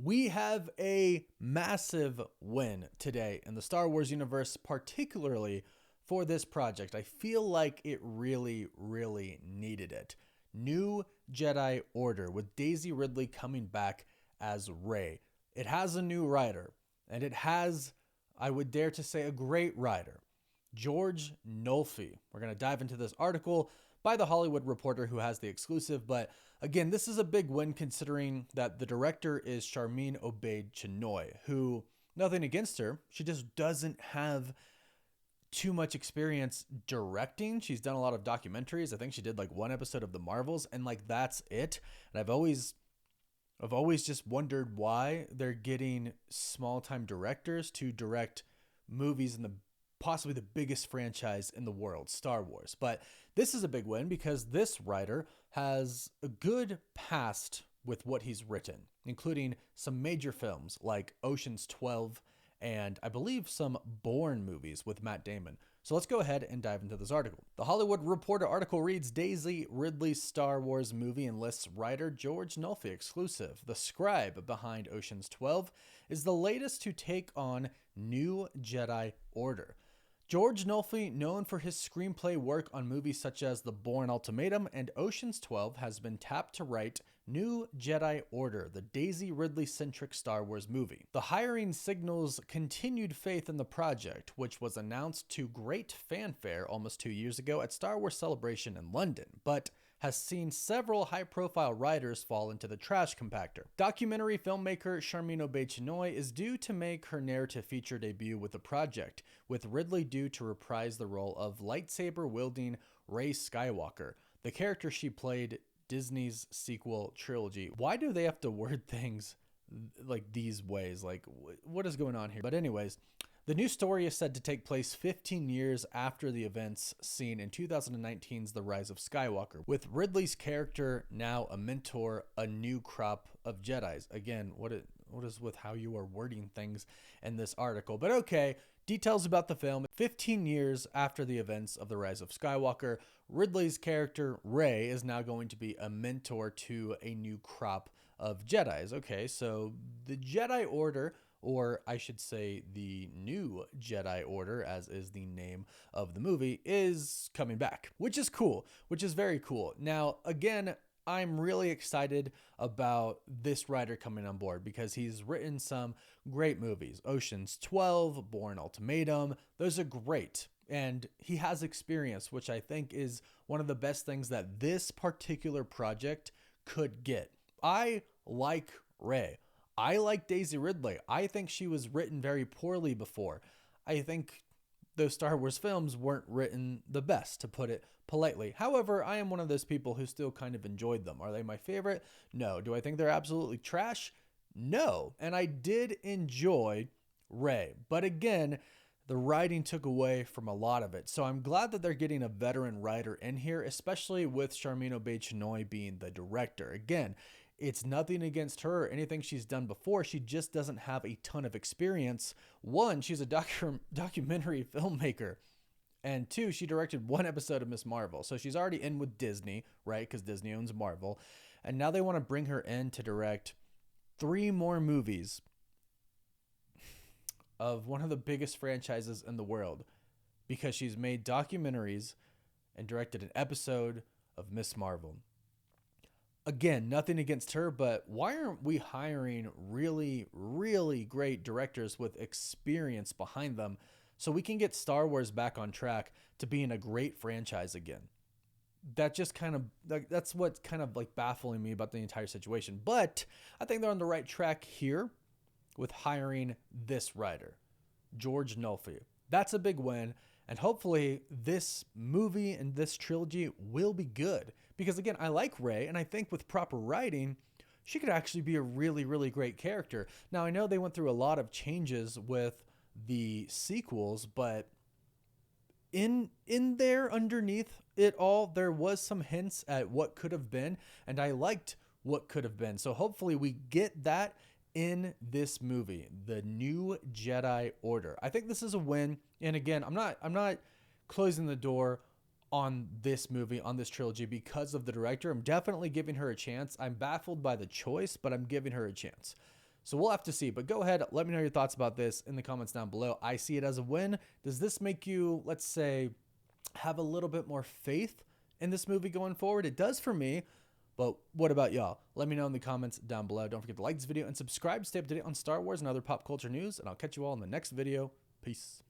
We have a massive win today in the Star Wars universe, particularly for this project. I feel like it really, really needed it. New Jedi Order with Daisy Ridley coming back as Rey. It has a new writer, and it has, I would dare to say, a great writer, George Nolfi. We're going to dive into this article by The Hollywood Reporter, who has the exclusive. But again, this is a big win considering that the director is Sharmeen Obaid Chinoy, who, nothing against her, she just doesn't have too much experience directing. She's done a lot of documentaries. I think she did like one episode of The Marvels, and like that's it. And I've always just wondered why they're getting small time directors to direct movies in the possibly the biggest franchise in the world, Star Wars. But this is a big win because this writer has a good past with what he's written, including some major films like Ocean's 12 and I believe some Bourne movies with Matt Damon. So let's go ahead and dive into this article. The Hollywood Reporter article reads, Daisy Ridley's Star Wars movie enlists writer George Nolfi exclusive. The scribe behind Ocean's 12 is the latest to take on New Jedi Order. George Nolfi, known for his screenplay work on movies such as The Bourne Ultimatum and Ocean's 12, has been tapped to write New Jedi Order, the Daisy Ridley-centric Star Wars movie. The hiring signals continued faith in the project, which was announced to great fanfare almost 2 years ago at Star Wars Celebration in London, but has seen several high-profile writers fall into the trash compactor. Documentary filmmaker Sharmeen Obaid Chinoy is due to make her narrative feature debut with the project, with Ridley due to reprise the role of lightsaber-wielding Rey Skywalker, the character she played Disney's sequel trilogy. Why do they have to word things like these ways? Like, what is going on here? But anyways, the new story is said to take place 15 years after the events seen in 2019's The Rise of Skywalker, with Ridley's character now a mentor, a new crop of Jedis. Again, what is with how you are wording things in this article? But okay, details about the film. 15 years after the events of The Rise of Skywalker, Ridley's character Rey is now going to be a mentor to a new crop of Jedis. Okay, so the Jedi Order, or I should say the New Jedi Order, as is the name of the movie, is coming back, which is cool, which is very cool. Now, again, I'm really excited about this writer coming on board because he's written some great movies. Ocean's 12, Bourne Ultimatum, those are great. And he has experience, which I think is one of the best things that this particular project could get. I like Rey. I like Daisy Ridley. I think she was written very poorly before. I think those Star Wars films weren't written the best, to put it politely. However, I am one of those people who still kind of enjoyed them. Are they my favorite? No. Do I think they're absolutely trash? No. And I did enjoy Rey. But again, the writing took away from a lot of it. So I'm glad that they're getting a veteran writer in here, especially with Sharmeen Obaid Chinoy being the director. Again, it's nothing against her or anything she's done before. She just doesn't have a ton of experience. One, she's a documentary filmmaker. And two, she directed one episode of Miss Marvel. So she's already in with Disney, right? Because Disney owns Marvel. And now they want to bring her in to direct 3 more movies of one of the biggest franchises in the world, because she's made documentaries and directed an episode of Miss Marvel. Again, nothing against her, but why aren't we hiring really, really great directors with experience behind them so we can get Star Wars back on track to being a great franchise again? That just kind of, that's what's kind of like baffling me about the entire situation. But I think they're on the right track here with hiring this writer, George Nolfi. That's a big win. And hopefully this movie and this trilogy will be good. Because again, I like Rey, and I think with proper writing, she could actually be a really, really great character. Now, I know they went through a lot of changes with the sequels, but in there underneath it all, there was some hints at what could have been, and I liked what could have been. So hopefully we get that in this movie, the New Jedi Order. I think this is a win. And again, I'm not closing the door on this movie, on this trilogy, because of the director. I'm definitely giving her a chance. I'm baffled by the choice, but I'm giving her a chance. So we'll have to see. But go ahead, let me know your thoughts about this in the comments down below. I see it as a win. Does this make you, let's say, have a little bit more faith in this movie going forward? It does for me. But what about y'all? Let me know in the comments down below. Don't forget to like this video and subscribe to stay up to date on Star Wars and other pop culture news. And I'll catch you all in the next video. Peace.